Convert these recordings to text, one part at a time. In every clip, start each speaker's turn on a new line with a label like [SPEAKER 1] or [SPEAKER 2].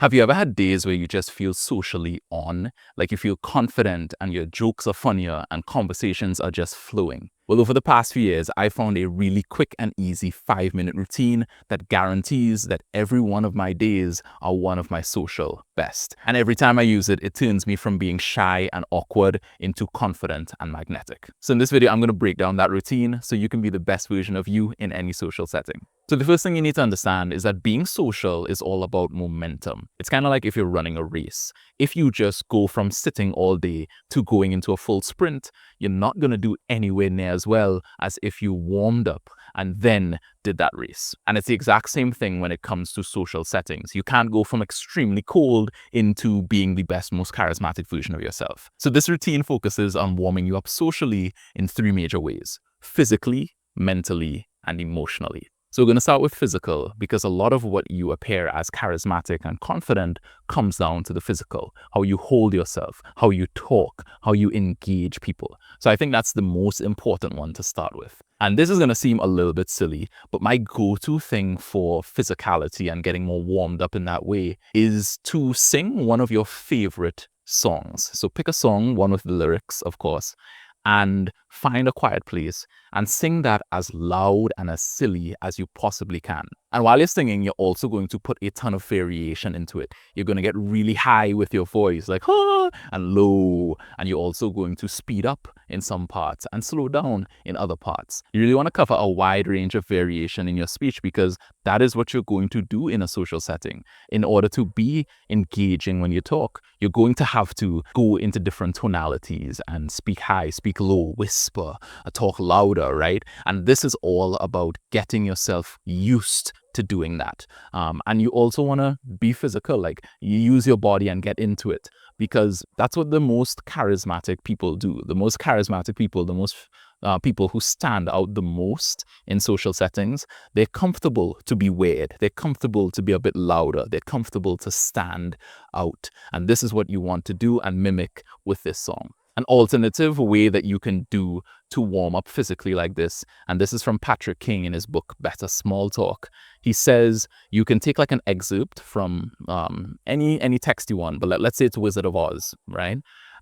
[SPEAKER 1] Have you ever had days where you just feel socially on, like you feel confident and your jokes are funnier and conversations are just flowing? Well, over the past few years, I found a really quick and easy 5-minute routine that guarantees that every one of my days are one of my social best. And every time I use it, it turns me from being shy and awkward into confident and magnetic. So in this video, I'm going to break down that routine so you can be the best version of you in any social setting. So the first thing you need to understand is that being social is all about momentum. It's kind of like if you're running a race. If you just go from sitting all day to going into a full sprint, you're not going to do anywhere near as well as if you warmed up and then did that race. And it's the exact same thing when it comes to social settings. You can't go from extremely cold into being the best, most charismatic version of yourself. So this routine focuses on warming you up socially in 3 major ways: physically, mentally, and emotionally. So we're going to start with physical because a lot of what you appear as charismatic and confident comes down to the physical, how you hold yourself, how you talk, how you engage people. So I think that's the most important one to start with. And this is going to seem a little bit silly, but my go-to thing for physicality and getting more warmed up in that way is to sing one of your favorite songs. So pick a song, one with the lyrics, of course, and find a quiet place and sing that as loud and as silly as you possibly can. And while you're singing, you're also going to put a ton of variation into it. You're going to get really high with your voice, like ah, and low, and you're also going to speed up in some parts and slow down in other parts. You really want to cover a wide range of variation in your speech because that is what you're going to do in a social setting. In order to be engaging when you talk, you're going to have to go into different tonalities and speak high, speak low, whisper, talk louder, right? And this is all about getting yourself used to doing that. And you also want to be physical, like you use your body and get into it, because that's what the most charismatic people do. The most charismatic people, the most people who stand out the most in social settings, they're comfortable to be weird. They're comfortable to be a bit louder. They're comfortable to stand out. And this is what you want to do and mimic with this song. An alternative way that you can do to warm up physically like this, and this is from Patrick King in his book, Better Small Talk. He says you can take like an excerpt from any text you want, but let's say it's Wizard of Oz, right?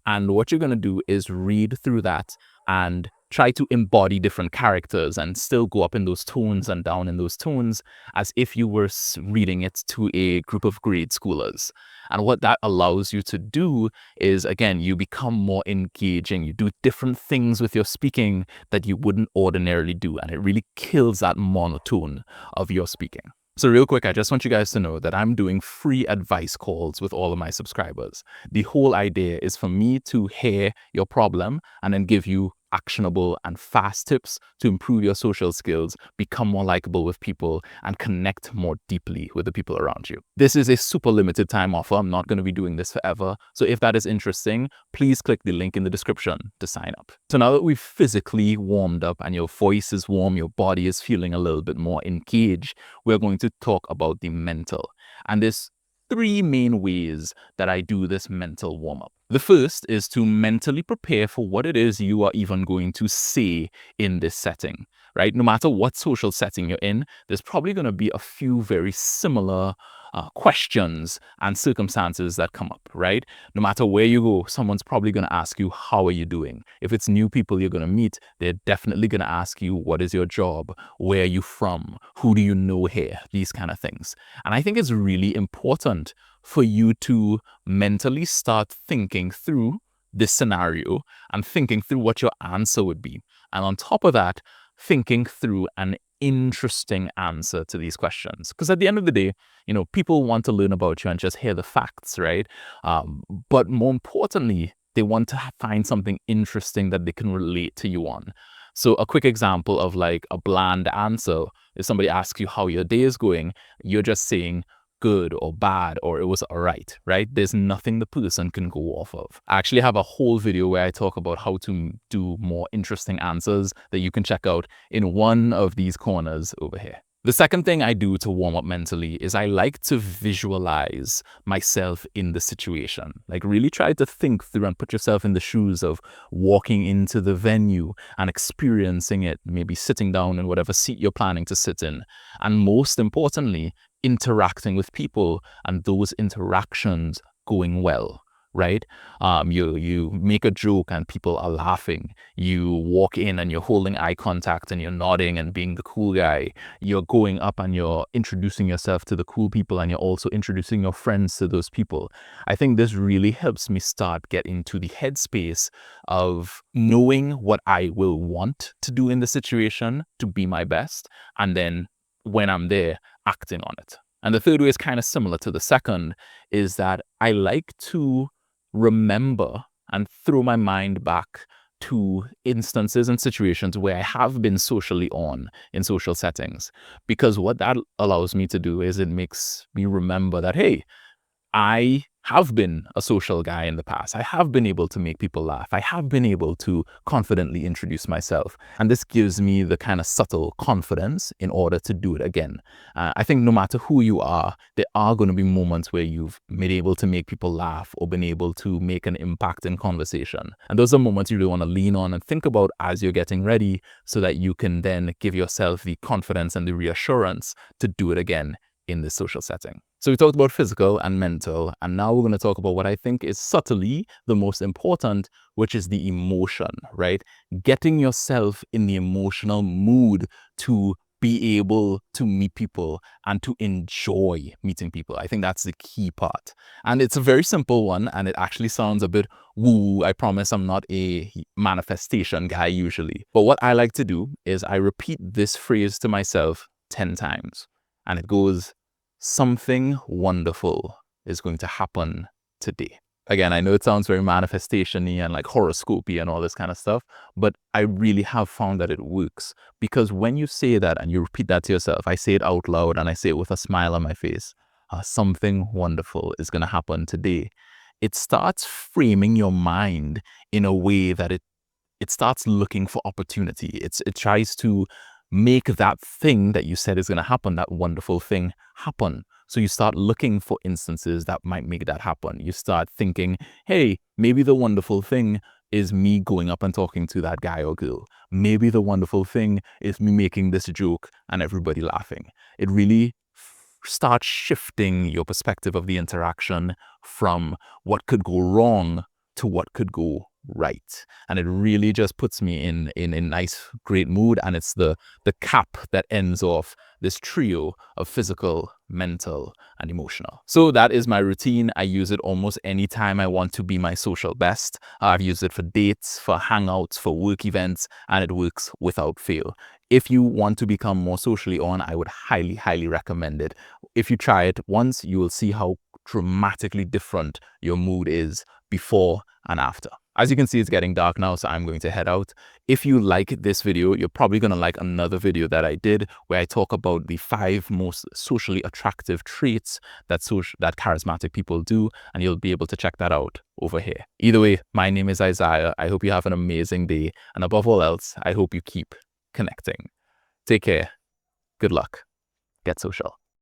[SPEAKER 1] And what you're going to do is read through that and try to embody different characters and still go up in those tones and down in those tones as if you were reading it to a group of grade schoolers. And what that allows you to do is, again, you become more engaging. You do different things with your speaking that you wouldn't ordinarily do. And it really kills that monotone of your speaking. So real quick, I just want you guys to know that I'm doing free advice calls with all of my subscribers. The whole idea is for me to hear your problem and then give you actionable and fast tips to improve your social skills, become more likable with people, and connect more deeply with the people around you. This is a super limited time offer. I'm not going to be doing this forever. So if that is interesting, please click the link in the description to sign up. So now that we've physically warmed up and your voice is warm, your body is feeling a little bit more engaged, we're going to talk about the mental. And there's 3 main ways that I do this mental warm-up. The first is to mentally prepare for what it is you are even going to say in this setting, right? No matter what social setting you're in, there's probably going to be a few very similar questions and circumstances that come up, right? No matter where you go, someone's probably going to ask you, how are you doing? If it's new people you're going to meet, they're definitely going to ask you, what is your job? Where are you from? Who do you know here? These kind of things. And I think it's really important for you to mentally start thinking through this scenario and thinking through what your answer would be. And on top of that, thinking through an interesting answer to these questions. Because at the end of the day, people want to learn about you and just hear the facts, right? But more importantly, they want to find something interesting that they can relate to you on. So a quick example of like a bland answer, if somebody asks you how your day is going, you're just saying good or bad or it was all right? There's nothing the person can go off of. I actually have a whole video where I talk about how to do more interesting answers that you can check out in one of these corners over here. The second thing I do to warm up mentally is I like to visualize myself in the situation. Like really try to think through and put yourself in the shoes of walking into the venue and experiencing it, maybe sitting down in whatever seat you're planning to sit in. And most importantly, interacting with people and those interactions going well, right? You make a joke and people are laughing. You walk in and you're holding eye contact and you're nodding and being the cool guy. You're going up and you're introducing yourself to the cool people and you're also introducing your friends to those people. I think this really helps me start get into the headspace of knowing what I will want to do in the situation to be my best, and then when I'm there, acting on it. And the third way is kind of similar to the second, is that I like to remember and throw my mind back to instances and situations where I have been socially on in social settings. Because what that allows me to do is it makes me remember that, hey, I have been a social guy in the past. I have been able to make people laugh. I have been able to confidently introduce myself. And this gives me the kind of subtle confidence in order to do it again. I think no matter who you are, there are going to be moments where you've been able to make people laugh or been able to make an impact in conversation. And those are moments you really want to lean on and think about as you're getting ready, so that you can then give yourself the confidence and the reassurance to do it again in this social setting. So we talked about physical and mental, and now we're going to talk about what I think is subtly the most important, which is the emotion, right? Getting yourself in the emotional mood to be able to meet people and to enjoy meeting people. I think that's the key part. And it's a very simple one, and it actually sounds a bit woo. I promise I'm not a manifestation guy usually. But what I like to do is I repeat this phrase to myself 10 times, and it goes, something wonderful is going to happen today. Again, I know it sounds very manifestation-y and like horoscopy and all this kind of stuff, but I really have found that it works. Because when you say that and you repeat that to yourself, I say it out loud and I say it with a smile on my face, something wonderful is going to happen today. It starts framing your mind in a way that it starts looking for opportunity. It tries to make that thing that you said is going to happen, that wonderful thing, happen. So you start looking for instances that might make that happen. You start thinking, hey, maybe the wonderful thing is me going up and talking to that guy or girl. Maybe the wonderful thing is me making this joke and everybody laughing. It really starts shifting your perspective of the interaction from what could go wrong to what could go right. And it really just puts me in a nice, great mood. And it's the cap that ends off this trio of physical, mental, and emotional. So that is my routine. I use it almost any time I want to be my social best. I've used it for dates, for hangouts, for work events, and it works without fail. If you want to become more socially on, I would highly, highly recommend it. If you try it once, you will see how dramatically different your mood is before and after. As you can see, it's getting dark now, so I'm going to head out. If you like this video, you're probably going to like another video that I did where I talk about the 5 most socially attractive traits that charismatic people do, and you'll be able to check that out over here. Either way, my name is Isaiah. I hope you have an amazing day, and above all else, I hope you keep connecting. Take care. Good luck. Get social.